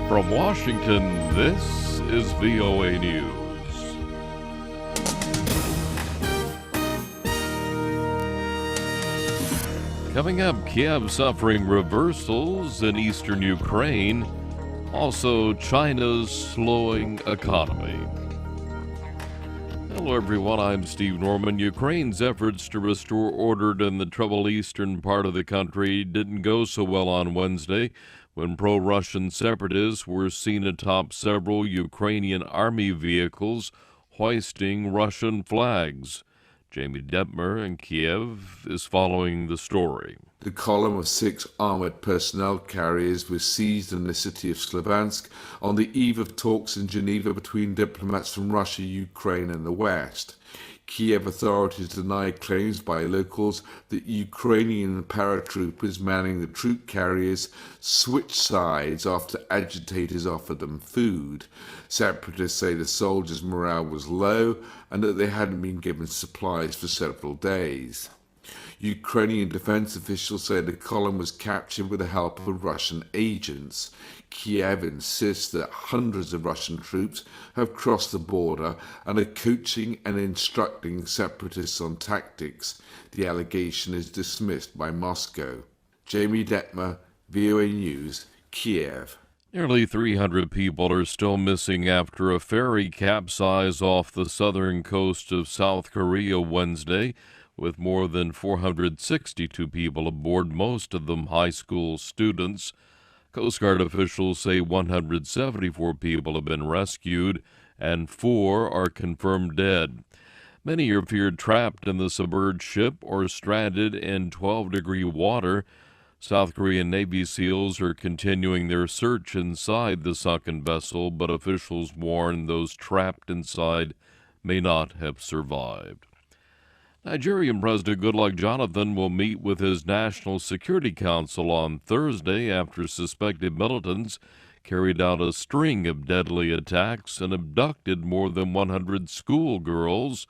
From Washington, this is VOA News. Coming up, Kyiv suffering reversals in eastern Ukraine, also China's slowing economy. Hello everyone, I'm Steve Norman. Ukraine's efforts to restore order in the troubled eastern part of the country didn't go so well on Wednesday when pro-Russian separatists were seen atop several Ukrainian army vehicles hoisting Russian flags. Jamie Dettmer in Kyiv is following the story. The column of 6 armoured personnel carriers was seized in the city of Slovyansk on the eve of talks in Geneva between diplomats from Russia, Ukraine and the West. Kyiv authorities deny claims by locals that Ukrainian paratroopers manning the troop carriers switched sides after agitators offered them food. Separatists say the soldiers' morale was low and that they hadn't been given supplies for several days. Ukrainian defense officials say the column was captured with the help of Russian agents. Kyiv insists that hundreds of Russian troops have crossed the border and are coaching and instructing separatists on tactics. The allegation is dismissed by Moscow. Jamie Dettmer, VOA News, Kyiv. Nearly 300 people are still missing after a ferry capsized off the southern coast of South Korea Wednesday, with more than 462 people aboard, most of them high school students. Coast Guard officials say 174 people have been rescued and 4 are confirmed dead. Many are feared trapped in the submerged ship or stranded in 12-degree water. South Korean Navy SEALs are continuing their search inside the sunken vessel, but officials warn those trapped inside may not have survived. Nigerian President Goodluck Jonathan will meet with his National Security Council on Thursday after suspected militants carried out a string of deadly attacks and abducted more than 100 schoolgirls.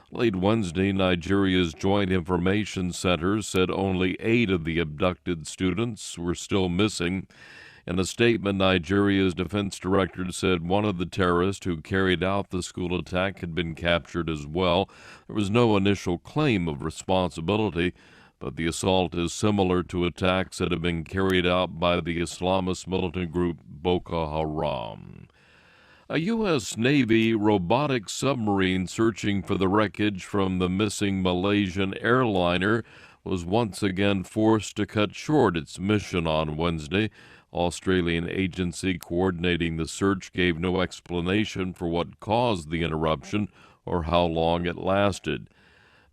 Late Wednesday, Nigeria's Joint Information Center said only 8 of the abducted students were still missing. In a statement, Nigeria's defense director said one of the terrorists who carried out the school attack had been captured as well. There was no initial claim of responsibility, but the assault is similar to attacks that have been carried out by the Islamist militant group Boko Haram. A U.S. Navy robotic submarine searching for the wreckage from the missing Malaysian airliner was once again forced to cut short its mission on Wednesday. Australian agency coordinating the search gave no explanation for what caused the interruption or how long it lasted.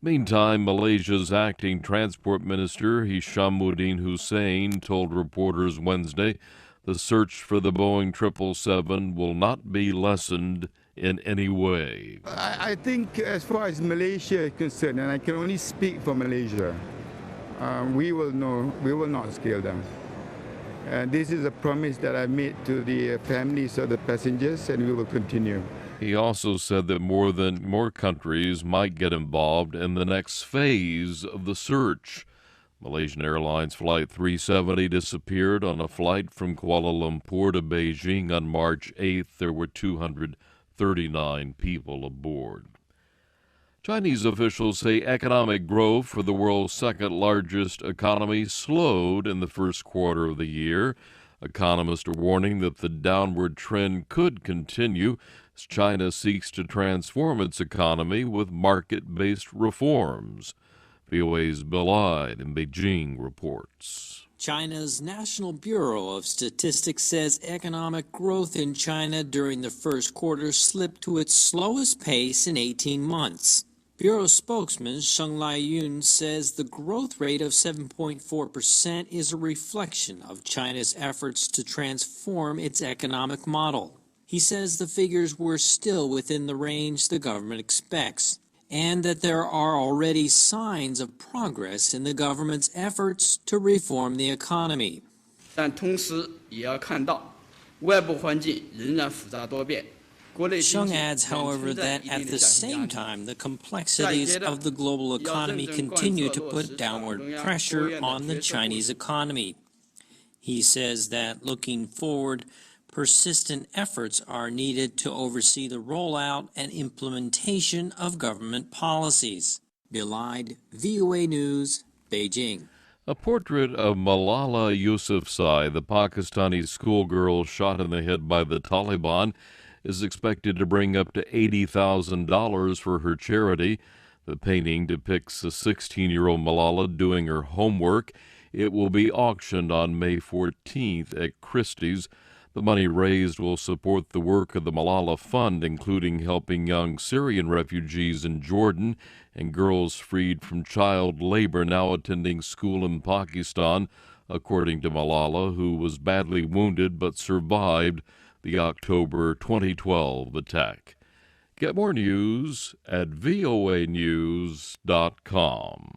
Meantime, Malaysia's acting transport minister, Hishamuddin Hussein, told reporters Wednesday the search for the Boeing 777 will not be lessened in any way. I think as far as Malaysia is concerned, and I can only speak for Malaysia, we will not scale down. This is a promise that I made to the families of the passengers, and we will continue. He also said that more countries might get involved in the next phase of the search. Malaysian Airlines Flight 370 disappeared on a flight from Kuala Lumpur to Beijing on March 8th. There were 239 people aboard. Chinese officials say economic growth for the world's second-largest economy slowed in the first quarter of the year. Economists are warning that the downward trend could continue as China seeks to transform its economy with market-based reforms. VOA's Bill Ide in Beijing reports. China's National Bureau of Statistics says economic growth in China during the first quarter slipped to its slowest pace in 18 months. Bureau spokesman Sheng Laiyun says the growth rate of 7.4% is a reflection of China's efforts to transform its economic model. He says the figures were still within the range the government expects, and that there are already signs of progress in the government's efforts to reform the economy. 但同时也要看到外部环境仍然复杂多变。 Sheng adds, however, that at the same time, the complexities of the global economy continue to put downward pressure on the Chinese economy. He says that looking forward, persistent efforts are needed to oversee the rollout and implementation of government policies. Belied, VOA News, Beijing. A portrait of Malala Yousafzai, the Pakistani schoolgirl shot in the head by the Taliban, is expected to bring up to $80,000 for her charity. The painting depicts the 16-year-old Malala doing her homework. It will be auctioned on May 14th at Christie's. The money raised will support the work of the Malala Fund, including helping young Syrian refugees in Jordan and girls freed from child labor now attending school in Pakistan, according to Malala, who was badly wounded but survived the October 2012 attack. Get more news at voanews.com.